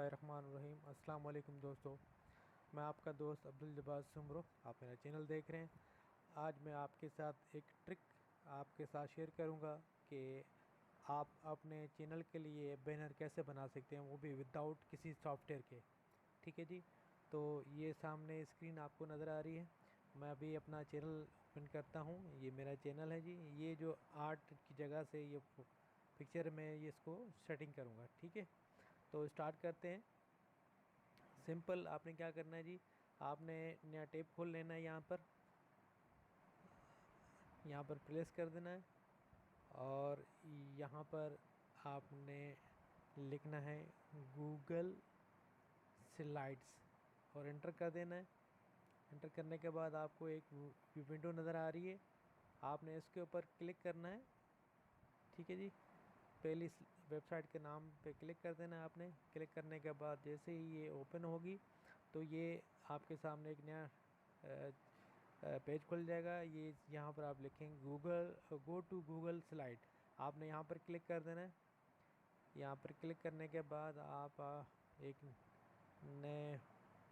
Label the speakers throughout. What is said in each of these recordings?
Speaker 1: बिस्मिल्लाहिर्रहमानिर्रहीम। अस्सलाम वालेकुम दोस्तों, मैं आपका दोस्त अब्दुल जब्बार सुमरो। आप मेरा चैनल देख रहे हैं। आज मैं आपके साथ एक ट्रिक आपके साथ शेयर करूंगा कि आप अपने चैनल के लिए बैनर कैसे बना सकते हैं, वो भी विदाउट किसी सॉफ्टवेयर के। ठीक है जी। तो ये सामने स्क्रीन आपको नज़र आ रही है। मैं अभी अपना चैनल ओपन करता हूँ। ये मेरा चैनल है जी। ये जो आर्ट की जगह से ये पिक्चर में ये इसको सेटिंग करूँगा। ठीक है, तो स्टार्ट करते हैं। सिंपल आपने क्या करना है जी, आपने नया टेप खोल लेना है। यहाँ पर प्लेस कर देना है और यहाँ पर आपने लिखना है गूगल स्लाइड्स और एंटर कर देना है। एंटर करने के बाद आपको एक विंडो नज़र आ रही है, आपने इसके ऊपर क्लिक करना है। ठीक है जी। पहली वेबसाइट के नाम पे क्लिक कर देना है आपने। क्लिक करने के बाद जैसे ही ये ओपन होगी तो ये आपके सामने एक नया पेज खुल जाएगा। ये यहाँ पर आप लिखेंगे Google, go to Google slide. आपने यहाँ पर क्लिक कर देना है। यहाँ पर क्लिक करने के बाद आप एक नए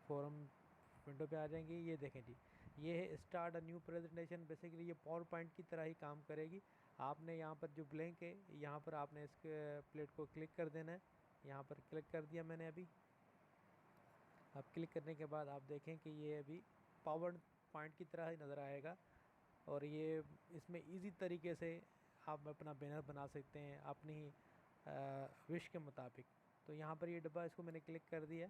Speaker 1: फोरम विंडो पे आ जाएंगे। ये देखें जी, ये है start a new presentation. Basically ये पावर पॉइंट की तरह ही काम करेगी। आपने यहाँ पर जो ब्लैंक है, यहाँ पर आपने इसके प्लेट को क्लिक कर देना है। यहाँ पर क्लिक कर दिया मैंने अभी। अब क्लिक करने के बाद आप देखें कि ये अभी पावर पॉइंट की तरह ही नज़र आएगा और ये इसमें इजी तरीके से आप अपना बैनर बना सकते हैं अपनी विश के मुताबिक। तो यहाँ पर ये डब्बा, इसको मैंने क्लिक कर दिया।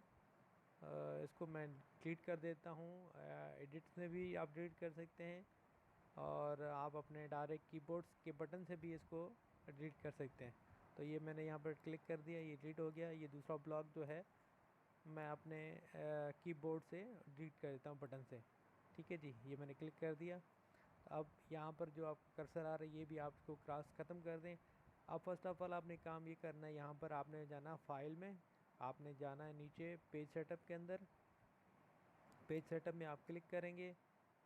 Speaker 1: इसको मैं डिलीट कर देता हूँ। एडिट में भी आप डिलीट कर सकते हैं और आप अपने डायरेक्ट कीबोर्ड्स के बटन से भी इसको डिलीट कर सकते हैं। तो ये मैंने यहाँ पर क्लिक कर दिया, ये डिलीट हो गया। ये दूसरा ब्लॉक जो है मैं अपने कीबोर्ड से डिलीट कर देता हूँ बटन से। ठीक है जी, ये मैंने क्लिक कर दिया। अब यहाँ पर जो आपको कर्सर आ रहा है ये भी आप इसको क्रॉस ख़त्म कर दें। अब फर्स्ट ऑफ ऑल आपने काम ये करना है, यहाँ पर आपने जाना फाइल में, आपने जाना है नीचे पेज सेटअप के अंदर। पेज सेटअप में आप क्लिक करेंगे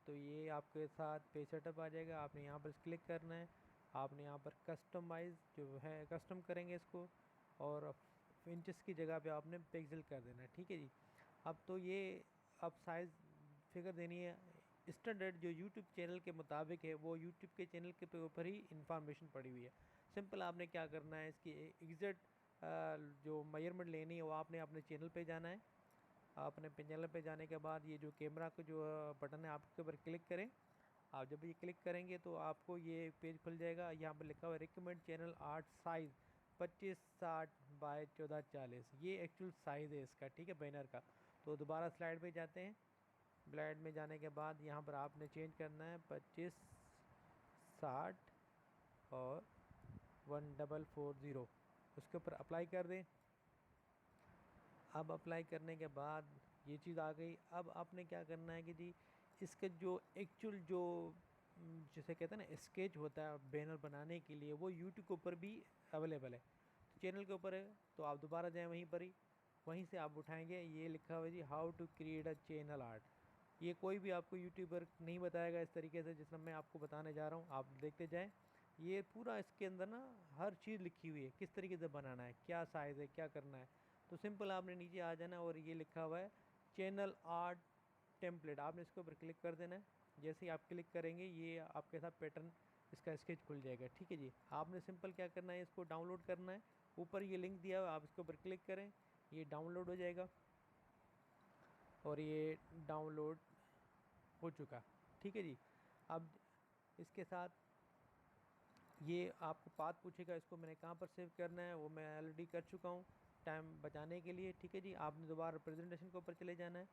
Speaker 1: तो ये आपके साथ पेज सेटअप आ जाएगा। आपने यहाँ पर क्लिक करना है। आपने यहाँ पर कस्टमाइज़ जो है कस्टम करेंगे इसको और इंचेस की जगह पे आपने पिक्सल कर देना है। ठीक है जी। अब तो ये अब साइज़ फिगर देनी है स्टैंडर्ड जो यूट्यूब चैनल के मुताबिक है, वो यूट्यूब के चैनल के ऊपर ही इंफॉर्मेशन पड़ी हुई है। सिंपल आपने क्या करना है, इसकी एग्जैक्ट जो मेजरमेंट लेनी है वो आपने अपने चैनल पे जाना है। आपने चैनल पे जाने के बाद ये जो कैमरा का जो बटन है आप उसके ऊपर क्लिक करें। आप जब ये क्लिक करेंगे तो आपको ये पेज खुल जाएगा। यहाँ पर लिखा हुआ है recommend channel art size 2560 by 1440। ये एक्चुअल साइज़ है इसका। ठीक है, बैनर का। तो दोबारा स्लाइड पे जाते हैं। स्लाइड में जाने के बाद यहाँ पर आपने चेंज करना है 2560 और 1440। उसके ऊपर अप्लाई कर दें। अब अप्लाई करने के बाद ये चीज़ आ गई। अब आपने क्या करना है कि जी इसके जो एक्चुअल जो जिसे कहते हैं ना स्केच होता है बैनर बनाने के लिए, वो यूट्यूब के ऊपर भी अवेलेबल है। तो चैनल के ऊपर है तो आप दोबारा जाएं वहीं पर ही, वहीं से आप उठाएंगे। ये लिखा हुआ है जी how to create a channel art. ये कोई भी आपको यूट्यूबर नहीं बताएगा इस तरीके से जिस मैं आपको बताने जा रहा हूँ। आप देखते जाएँ। ये पूरा इसके अंदर ना हर चीज़ लिखी हुई है, किस तरीके से बनाना है, क्या साइज़ है, क्या करना है। तो सिंपल आपने नीचे आ जाना और ये लिखा हुआ है चैनल आर्ट टेम्पलेट। आपने इसके ऊपर क्लिक कर देना है। जैसे ही आप क्लिक करेंगे ये आपके साथ पैटर्न इसका स्केच खुल जाएगा। ठीक है जी। आपने सिंपल क्या करना है, इसको डाउनलोड करना है। ऊपर ये लिंक दिया हुआ है, आप इसके ऊपर क्लिक करें, ये डाउनलोड हो जाएगा और ये डाउनलोड हो चुका। ठीक है जी। अब इसके साथ ये आपको पाथ पूछेगा, इसको मैंने कहाँ पर सेव करना है वो मैं ऑलरेडी कर चुका हूँ टाइम बचाने के लिए। ठीक है जी। आपने दोबारा प्रेजेंटेशन के ऊपर चले जाना है।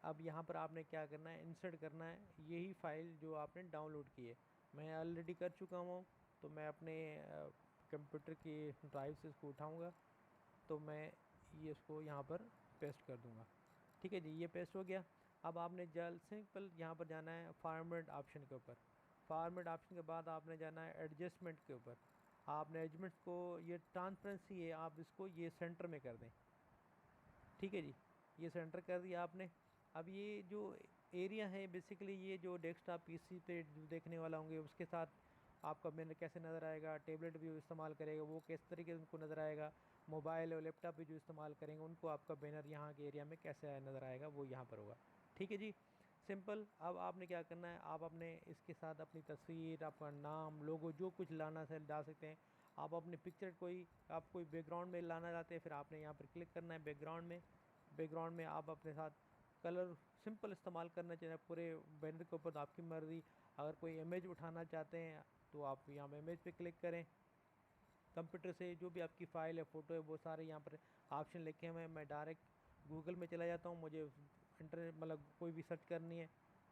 Speaker 1: अब यहाँ पर आपने क्या करना है, इंसर्ट करना है यही फाइल जो आपने डाउनलोड की है। मैं ऑलरेडी कर चुका हूँ। तो मैं अपने कंप्यूटर की ड्राइव से इसको उठाऊँगा तो मैं ये इसको यहाँ पर पेस्ट कर दूँगा। ठीक है जी, ये पेस्ट हो गया। अब आपने जल्द सिंपल यहाँ पर जाना है फॉर्मेट ऑप्शन के ऊपर। फॉर्मेट ऑप्शन के बाद आपने जाना है एडजस्टमेंट के ऊपर। आपने एडजस्टमेंट को, ये ट्रांसपेरेंसी है, आप इसको ये सेंटर में कर दें। ठीक है जी, ये सेंटर कर दिया आपने। अब ये जो एरिया है बेसिकली ये जो डेस्कटॉप पीसी पे जो देखने वाला होंगे उसके साथ आपका बैनर कैसे नज़र आएगा, टैबलेट भी इस्तेमाल करेगा वो किस तरीके से उनको नज़र आएगा, मोबाइल और लैपटॉप भी जो इस्तेमाल करेंगे उनको आपका बैनर यहाँ के एरिया में कैसे नज़र आएगा वो यहाँ पर होगा। ठीक है जी, सिंपल। अब आपने क्या करना है, आप अपने इसके साथ अपनी तस्वीर, आपका नाम, लोगो जो कुछ लाना है डाल सकते हैं। आप अपनी पिक्चर आप कोई बैकग्राउंड में लाना चाहते हैं, फिर आपने यहाँ पर क्लिक करना है बैकग्राउंड में आप अपने साथ कलर सिंपल इस्तेमाल करना चाहिए पूरे बैनर के ऊपर, तो आपकी मर्ज़ी। अगर कोई इमेज उठाना चाहते हैं तो आप यहाँ पर इमेज पे क्लिक करें। कंप्यूटर से जो भी आपकी फ़ाइल है, फ़ोटो है, वो सारे यहाँ पर ऑप्शन लिखे हुए हैं। मैं डायरेक्ट गूगल में चला जाता हूँ, मुझे इंटरनेट मतलब कोई भी सर्च करनी है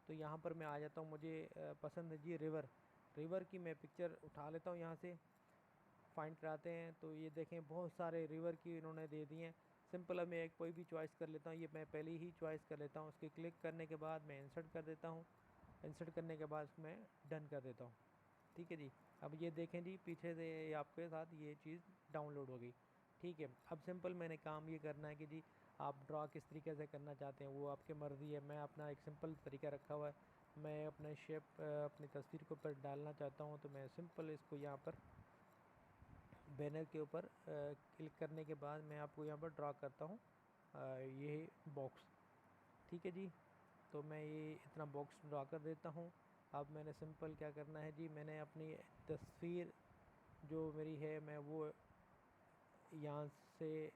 Speaker 1: तो यहाँ पर मैं आ जाता हूँ। मुझे पसंद है जी रिवर की मैं पिक्चर उठा लेता हूँ, यहाँ से फाइंड कराते हैं तो ये देखें बहुत सारे रिवर की इन्होंने दे दिए हैं। सिंपल अब मैं एक कोई भी चॉइस कर लेता हूँ, ये मैं पहले ही चॉइस कर लेता हूँ। उसके क्लिक करने के बाद मैं इंसर्ट कर देता हूँ, इंसर्ट करने के बाद मैं डन कर देता हूँ। ठीक है जी, अब ये देखें जी पीछे से आपके साथ ये चीज़ डाउनलोड हो गई। ठीक है, अब सिंपल मैंने काम ये करना है कि जी आप ड्रा किस तरीके से करना चाहते हैं वो आपकी मर्ज़ी है। मैं अपना एक सिंपल तरीका रखा हुआ है, मैं अपने शेप अपनी तस्वीर के ऊपर डालना चाहता हूँ तो मैं सिंपल इसको यहाँ पर बैनर के ऊपर क्लिक करने के बाद मैं आपको यहाँ पर ड्रा करता हूँ ये बॉक्स। ठीक है जी, तो मैं ये इतना बॉक्स ड्रा कर देता हूँ। अब मैंने सिंपल क्या करना है जी, मैंने अपनी तस्वीर जो मेरी है मैं वो यहाँ से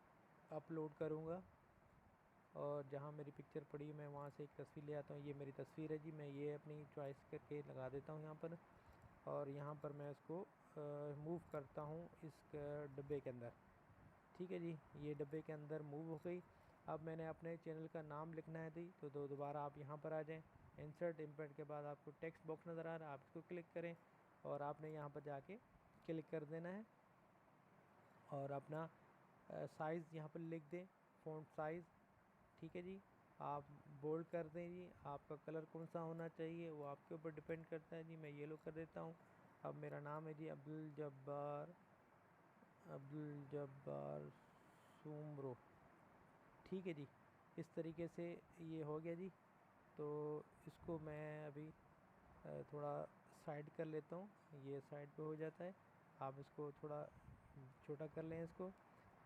Speaker 1: अपलोड करूँगा और जहाँ मेरी पिक्चर पड़ी मैं वहाँ से एक तस्वीर ले आता हूँ। ये मेरी तस्वीर है जी, मैं ये अपनी चॉइस करके लगा देता हूँ यहाँ पर और यहाँ पर मैं इसको मूव करता हूँ इस डब्बे के अंदर। ठीक है जी, ये डब्बे के अंदर मूव हो गई। अब मैंने अपने चैनल का नाम लिखना है जी, तो दोबारा आप यहाँ पर आ जाएं। इंसर्ट इम्पोर्ट के बाद आपको टेक्स्ट बॉक्स नज़र आ रहा है, आप इसको क्लिक करें और आपने यहाँ पर जाके क्लिक कर देना है और अपना साइज़ यहाँ पर लिख दें, फ़ॉन्ट साइज़। ठीक है जी, आप बोल्ड कर दें जी। आपका कलर कौन सा होना चाहिए वो आपके ऊपर डिपेंड करता है जी। मैं येलो कर देता हूँ। अब मेरा नाम है जी अब्दुल जब्बार सुमरो। ठीक है जी, इस तरीके से ये हो गया जी। तो इसको मैं अभी थोड़ा साइड कर लेता हूँ, ये साइड पे हो जाता है। आप इसको थोड़ा छोटा कर लें इसको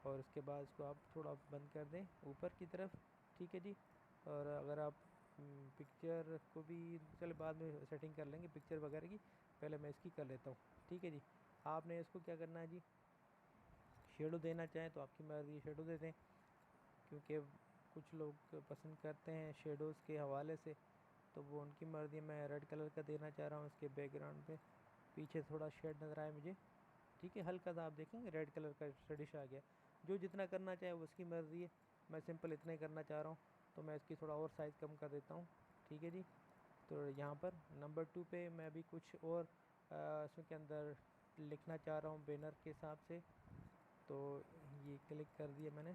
Speaker 1: और उसके बाद इसको आप थोड़ा बंद कर दें ऊपर की तरफ। ठीक है जी, और अगर आप पिक्चर को भी चलो बाद में सेटिंग कर लेंगे पिक्चर वगैरह की, पहले मैं इसकी कर लेता हूँ। ठीक है जी, आपने इसको क्या करना है जी, शेडो देना चाहें तो आपकी मर्ज़ी शेडो दे दें, क्योंकि कुछ लोग पसंद करते हैं शेडोज़ के हवाले से, तो वो उनकी मर्ज़ी। मैं रेड कलर का देना चाह रहा हूँ इसके बैकग्राउंड पे, पीछे थोड़ा शेड नज़र आए मुझे। ठीक है, हल्का सा आप देखेंगे रेड कलर का शेडिश आ गया। जो जितना करना चाहे वो उसकी मर्ज़ी है, मैं सिंपल इतना ही करना चाह रहा हूँ तो मैं इसकी थोड़ा और साइज़ कम कर देता हूँ। ठीक है जी, तो यहाँ पर नंबर 2 पे मैं भी कुछ और इसके अंदर लिखना चाह रहा हूँ बैनर के हिसाब से, तो ये क्लिक कर दिया मैंने।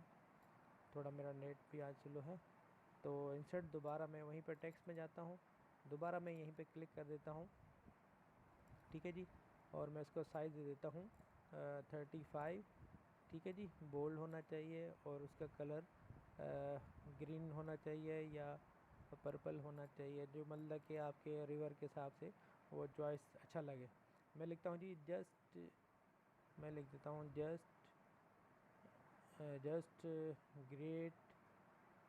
Speaker 1: थोड़ा मेरा नेट भी आज स्लो है, तो इंसर्ट दोबारा मैं वहीं पर टेक्स्ट में जाता हूँ, दोबारा मैं यहीं पे क्लिक कर देता हूँ। ठीक है जी, और मैं इसको साइज़ दे देता हूँ 35। ठीक है जी, बोल्ड होना चाहिए और उसका कलर ग्रीन होना चाहिए या पर्पल होना चाहिए, जो मतलब कि आपके रिवर के हिसाब से वो चॉइस अच्छा लगे। मैं लिखता हूँ जी मैं लिख देता हूँ just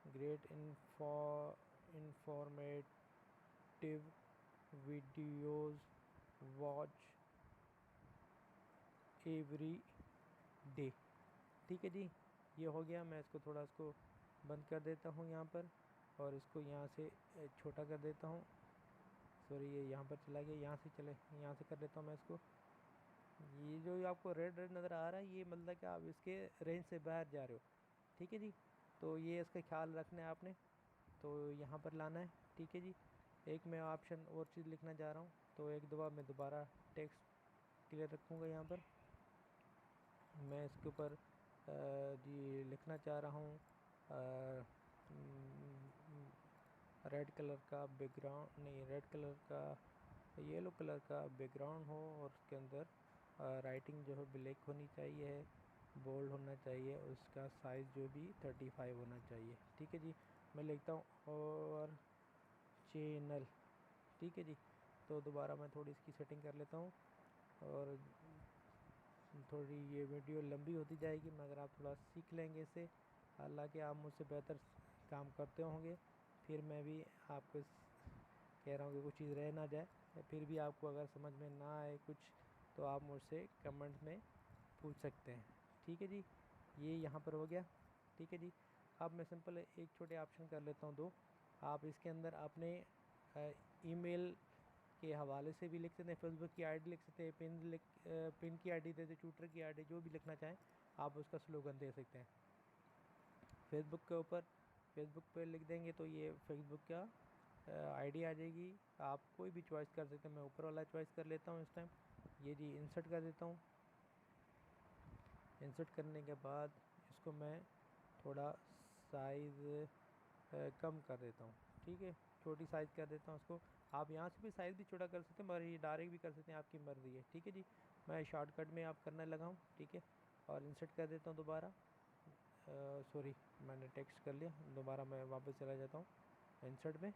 Speaker 1: great informative videos watch every day. ठीक है जी, ये हो गया। मैं इसको थोड़ा इसको बंद कर देता हूँ यहाँ पर और इसको यहाँ से छोटा कर देता हूँ। सॉरी, ये यहाँ पर चला गया, यहाँ से कर देता हूँ मैं इसको। ये जो आपको रेड रेड नज़र आ रहा है ये मतलब कि आप इसके रेंज से बाहर जा रहे हो। ठीक है जी, तो ये इसका ख्याल रखना है आपने, तो यहाँ पर लाना है। ठीक है जी, एक मैं ऑप्शन और चीज़ लिखना चाह रहा हूँ, तो एक दफ़ा मैं दोबारा टेक्स्ट क्लियर रखूँगा। यहाँ पर मैं इसके ऊपर जी लिखना चाह रहा हूँ रेड कलर का बैकग्राउंड, नहीं रेड कलर का, येलो कलर का बैकग्राउंड हो और उसके अंदर राइटिंग जो है ब्लैक होनी चाहिए, बोल्ड होना चाहिए, उसका साइज़ जो भी 35 होना चाहिए। ठीक है जी, मैं लिखता हूँ और चैनल। ठीक है जी, तो दोबारा मैं थोड़ी इसकी सेटिंग कर लेता हूँ। और थोड़ी ये वीडियो लंबी होती जाएगी, मगर आप थोड़ा सीख लेंगे इसे। हालांकि आप मुझसे बेहतर काम करते होंगे, फिर मैं भी आपको कह रहा हूँ कि कुछ चीज़ रह ना जाए। फिर भी आपको अगर समझ में ना आए कुछ, तो आप मुझसे कमेंट में पूछ सकते हैं। ठीक है जी, ये यहाँ पर हो गया। ठीक है जी, अब मैं सिंपल एक छोटे ऑप्शन कर लेता हूँ दो। आप इसके अंदर अपने ईमेल के हवाले से भी लिख सकते हैं, फेसबुक की आईडी लिख सकते हैं, पिन की आईडी दे दे, ट्विटर की आईडी, जो भी लिखना चाहें आप उसका स्लोगन दे सकते हैं। फेसबुक के ऊपर फेसबुक पे लिख देंगे तो ये फेसबुक का आईडी आ जाएगी। आप कोई भी चॉइस कर सकते हैं, मैं ऊपर वाला चॉइस कर लेता हूँ इस टाइम। ये जी इंसर्ट कर देता हूँ। इंसर्ट करने के बाद इसको मैं थोड़ा साइज़ कम कर देता हूँ। ठीक है, छोटी साइज़ कर देता हूँ उसको। आप यहाँ से भी साइज़ भी छोटा कर सकते हैं, मगर ये डायरेक्ट भी कर सकते हैं, आपकी मर्ज़ी है। ठीक है जी, मैं शॉर्टकट में आप करने लगा हूँ। ठीक है, और इंसर्ट कर देता हूँ दोबारा। सॉरी, मैंने टेक्स्ट कर लिया, दोबारा मैं वापस चला जाता हूँ इंसर्ट में,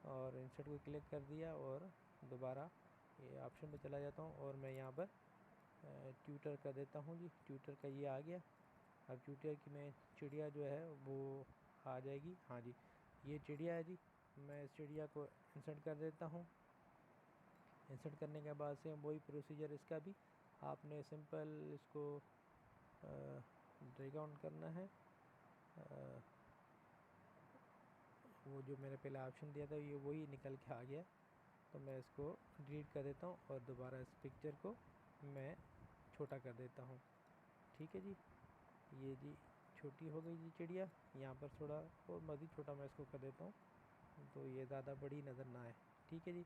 Speaker 1: और इंसर्ट को क्लिक कर दिया और दोबारा ये ऑप्शन पे चला जाता हूँ, और मैं यहाँ पर ट्विटर कर देता हूँ जी। ट्विटर का ये आ गया। अब ट्विटर की मैं चिड़िया जो है वो आ जाएगी। हाँ जी, ये चिड़िया है जी। मैं इस चिड़िया को इंसर्ट कर देता हूँ। इंसर्ट करने के बाद से वही प्रोसीजर इसका भी, आपने सिंपल इसको ड्रैग आउट करना है। वो जो मैंने पहले ऑप्शन दिया था ये वही निकल के आ गया, तो मैं इसको डिलीट कर देता हूँ और दोबारा इस पिक्चर को मैं छोटा कर देता हूँ। ठीक है जी, ये जी छोटी हो गई जी चिड़िया। यहाँ पर थोड़ा और मज़ीद छोटा मैं इसको कर देता हूँ, तो ये ज़्यादा बड़ी नज़र ना आए। ठीक है जी,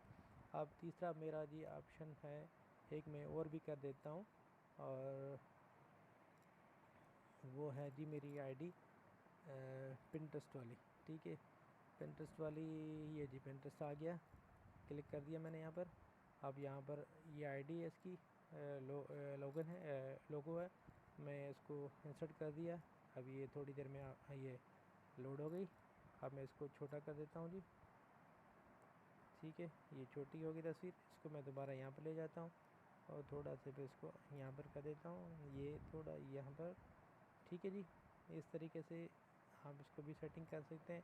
Speaker 1: अब तीसरा मेरा जी ऑप्शन है, एक मैं और भी कर देता हूँ, और वो है जी मेरी आईडी पिंटरेस्ट वाली। ठीक है, पिंटरेस्ट वाली, ये जी पिंटरेस्ट आ गया। क्लिक कर दिया मैंने यहाँ पर। अब यहाँ पर ये आईडी है इसकी, लोगो है। मैं इसको इंसर्ट कर दिया। अब ये थोड़ी देर में ये लोड हो गई। अब मैं इसको छोटा कर देता हूँ जी। ठीक है, ये छोटी हो गई तस्वीर। इसको मैं दोबारा यहाँ पर ले जाता हूँ और थोड़ा सा फिर इसको यहाँ पर कर देता हूँ, ये थोड़ा यहाँ पर। ठीक है जी, इस तरीके से आप इसको भी सेटिंग कर सकते हैं।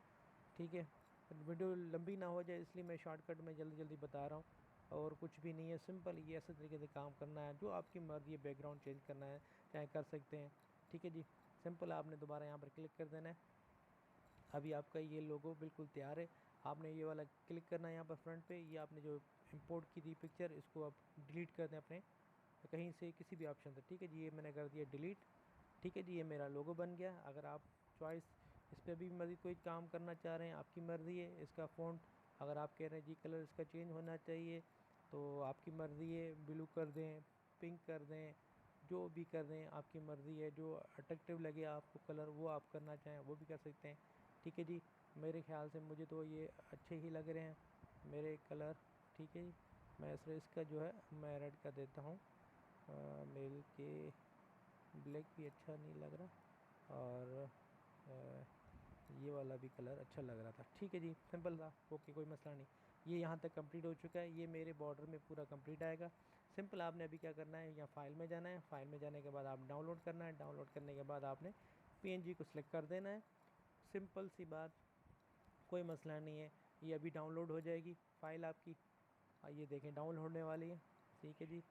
Speaker 1: ठीक है, वीडियो लंबी ना हो जाए इसलिए मैं शॉर्टकट में जल्दी जल्दी बता रहा हूँ, और कुछ भी नहीं है। सिंपल ये ऐसे तरीके से काम करना है, जो आपकी मर्ज़ी है। बैकग्राउंड चेंज करना है चाहे कर सकते हैं। ठीक है जी, सिंपल आपने दोबारा यहाँ पर क्लिक कर देना है। अभी आपका ये लोगो बिल्कुल तैयार है। आपने ये वाला क्लिक करना है यहाँ पर फ्रंट पे। ये आपने जो इंपोर्ट की थी पिक्चर, इसको आप डिलीट कर दें अपने कहीं से, किसी भी ऑप्शन से। ठीक है जी, ये मैंने कर दिया डिलीट। ठीक है जी, ये मेरा लोगो बन गया। अगर आप चॉइस इस पर भी मज़ीद कोई काम करना चाह रहे हैं, आपकी मर्ज़ी है। इसका फ़ॉन्ट अगर आप कह रहे हैं जी कलर इसका चेंज होना चाहिए, तो आपकी मर्ज़ी है, ब्लू कर दें, पिंक कर दें, जो भी कर दें आपकी मर्ज़ी है। जो अट्रैक्टिव लगे आपको कलर, वो आप करना चाहें वो भी कर सकते हैं। ठीक है जी, मेरे ख़्याल से मुझे तो ये अच्छे ही लग रहे हैं मेरे कलर। ठीक है जी, मैं इसका जो है मैं रेड कर देता हूँ। मेल के ब्लैक भी अच्छा नहीं लग रहा, और ये वाला भी कलर अच्छा लग रहा था। ठीक है जी, सिंपल था, ओके, कोई मसला नहीं। ये यहाँ तक कंप्लीट हो चुका है। ये मेरे बॉर्डर में पूरा कंप्लीट आएगा। सिंपल आपने अभी क्या करना है, यहाँ फाइल में जाना है। फाइल में जाने के बाद आप डाउनलोड करना है। डाउनलोड करने के बाद आपने PNG को सिलेक्ट कर देना है। सिंपल सी बात, कोई मसला नहीं है। ये अभी डाउनलोड हो जाएगी फ़ाइल आपकी। ये देखें डाउनलोड होने वाली है। ठीक है जी,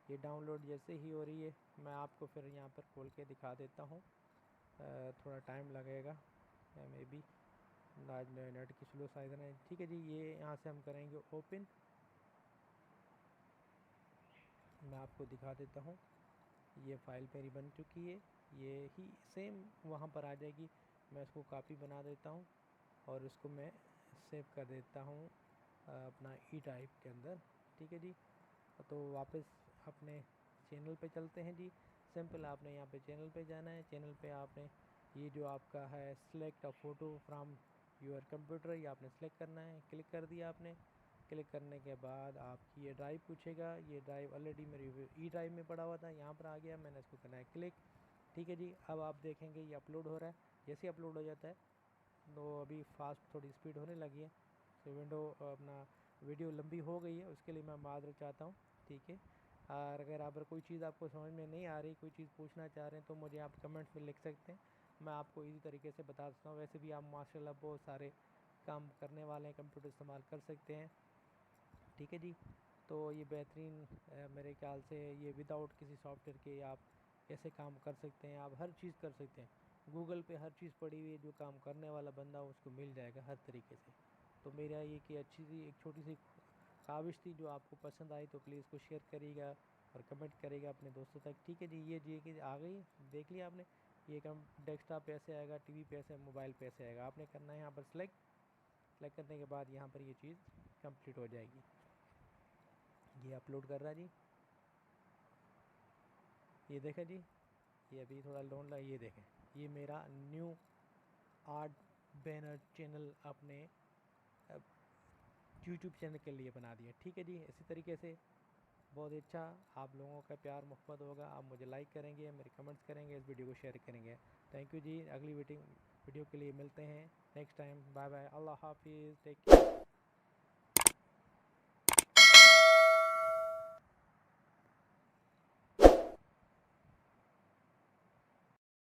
Speaker 1: ये डाउनलोड जैसे ही हो रही है, मैं आपको फिर यहाँ पर खोल के दिखा देता हूँ। थोड़ा टाइम लगेगा मे बी, आज मेरे नेट की स्लो साइज है। ठीक है जी, ये यहाँ से हम करेंगे ओपन। मैं आपको दिखा देता हूँ, ये फ़ाइल मेरी बन चुकी है। ये ही सेम वहाँ पर आ जाएगी। मैं इसको कॉपी बना देता हूँ और इसको मैं सेव कर देता हूँ अपना E-टाइप के अंदर। ठीक है जी, तो वापस अपने चैनल पे चलते हैं जी। सिंपल आपने यहाँ पे चैनल पे जाना है। चैनल पे आपने ये जो आपका है select a photo from your computer, ये आपने सेलेक्ट करना है। क्लिक कर दिया आपने। क्लिक करने के बाद आपकी ये ड्राइव पूछेगा। ये ड्राइव ऑलरेडी मेरी E-ड्राइव में पड़ा हुआ था, यहाँ पर आ गया। मैंने इसको करना है क्लिक। ठीक है जी, अब आप देखेंगे ये अपलोड हो रहा है। जैसे अपलोड हो जाता है तो अभी फास्ट थोड़ी स्पीड होने लगी है, तो विंडो अपना वीडियो लंबी हो गई है, उसके लिए मैं माज़रत चाहता हूँ। ठीक है, और अगर आप कोई चीज़ आपको समझ में नहीं आ रही, कोई चीज़ पूछना चाह रहे हैं तो मुझे आप कमेंट्स में लिख सकते हैं, मैं आपको इजी तरीके से बता सकता हूँ। वैसे भी आप माशाल्लाह बहुत सारे काम करने वाले हैं, कंप्यूटर इस्तेमाल कर सकते हैं, ठीक है जी। तो ये बेहतरीन मेरे ख्याल से ये विदाउट किसी सॉफ्टवेयर के आप ऐसे काम कर सकते हैं, आप हर चीज़ कर सकते हैं। गूगल पे हर चीज़ पड़ी हुई है, जो काम करने वाला बंदा उसको मिल जाएगा हर तरीके से। तो मेरा ये कि अच्छी सी एक छोटी सी काविश थी, जो आपको पसंद आई तो प्लीज़ को शेयर करिएगा और कमेंट करेगा अपने दोस्तों तक, ठीक है जी। ये जी कि आ गई, देख लिया आपने, ये कम डेस्कटॉप पे ऐसे आएगा, टीवी पे ऐसे, मोबाइल पे ऐसे आएगा। आपने करना है यहाँ पर सेलेक्ट करने के बाद यहाँ पर ये चीज़ कंप्लीट हो जाएगी। ये अपलोड कर रहा है जी, ये देखें जी, ये अभी थोड़ा लोन ला, ये देखें, ये मेरा न्यू आर्ट बैनर चैनल अपने यूट्यूब चैनल के लिए बना दिया, ठीक है जी। इसी तरीके से बहुत अच्छा, आप लोगों का प्यार मोहब्बत होगा, आप मुझे लाइक करेंगे, मेरे कमेंट्स करेंगे, इस वीडियो को शेयर करेंगे। थैंक यू जी। अगली वीडियो के लिए मिलते हैं नेक्स्ट टाइम। बाय बाय, अल्लाह हाफिज़, टेक केयर।